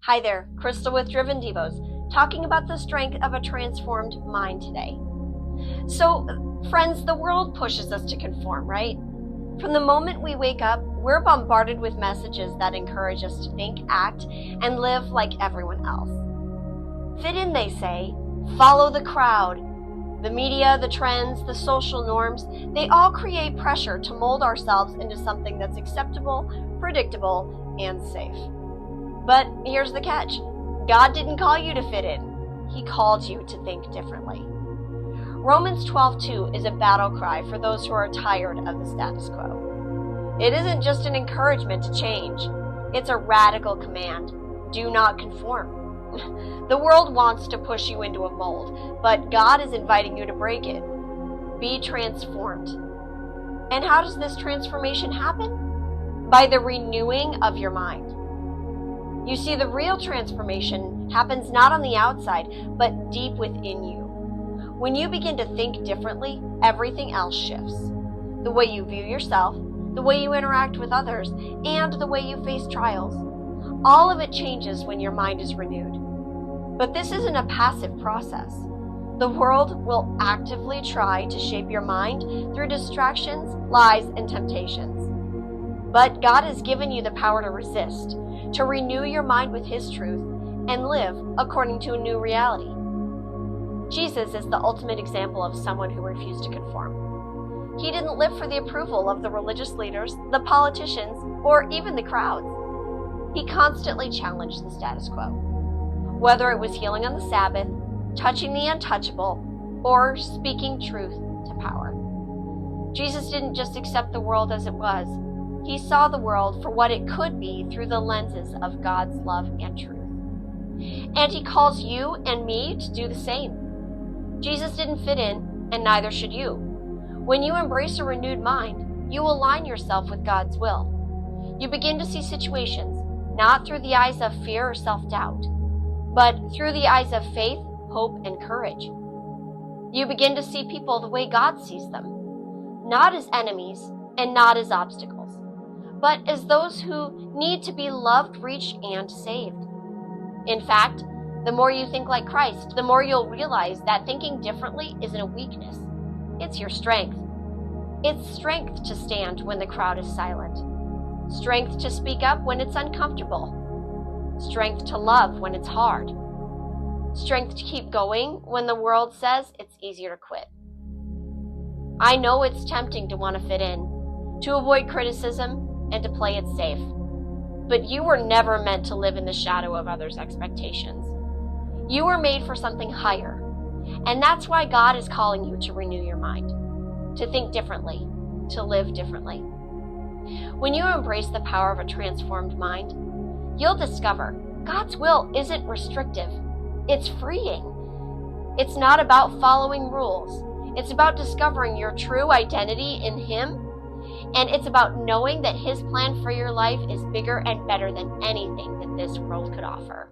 Hi there, Crystal with Driven Devos, talking about the strength of a transformed mind today. So, friends, the world pushes us to conform, right? From the moment we wake up, we're bombarded with messages that encourage us to think, act, and live like everyone else. Fit in, they say. Follow the crowd. The media, the trends, the social norms, they all create pressure to mold ourselves into something that's acceptable, predictable, and safe. But here's the catch. God didn't call you to fit in. He called you to think differently. Romans 12:2 is a battle cry for those who are tired of the status quo. It isn't just an encouragement to change. It's a radical command. Do not conform. The world wants to push you into a mold, but God is inviting you to break it. Be transformed. And how does this transformation happen? By the renewing of your mind. You see, the real transformation happens not on the outside, but deep within you. When you begin to think differently, everything else shifts. The way you view yourself, the way you interact with others, and the way you face trials. All of it changes when your mind is renewed. But this isn't a passive process. The world will actively try to shape your mind through distractions, lies, and temptations. But God has given you the power to resist, to renew your mind with His truth, and live according to a new reality. Jesus is the ultimate example of someone who refused to conform. He didn't live for the approval of the religious leaders, the politicians, or even the crowds. He constantly challenged the status quo. Whether it was healing on the Sabbath, touching the untouchable, or speaking truth to power. Jesus didn't just accept the world as it was. He saw the world for what it could be through the lenses of God's love and truth. And He calls you and me to do the same. Jesus didn't fit in, and neither should you. When you embrace a renewed mind, you align yourself with God's will. You begin to see situations not through the eyes of fear or self-doubt, but through the eyes of faith, hope, and courage. You begin to see people the way God sees them, not as enemies and not as obstacles, but as those who need to be loved, reached, and saved. In fact, the more you think like Christ, the more you'll realize that thinking differently isn't a weakness. It's your strength. It's strength to stand when the crowd is silent. Strength to speak up when it's uncomfortable. Strength to love when it's hard. Strength to keep going when the world says it's easier to quit. I know it's tempting to want to fit in, to avoid criticism, and to play it safe. But you were never meant to live in the shadow of others' expectations. You were made for something higher. And that's why God is calling you to renew your mind, to think differently, to live differently. When you embrace the power of a transformed mind, you'll discover God's will isn't restrictive. It's freeing. It's not about following rules. It's about discovering your true identity in Him. And it's about knowing that His plan for your life is bigger and better than anything that this world could offer.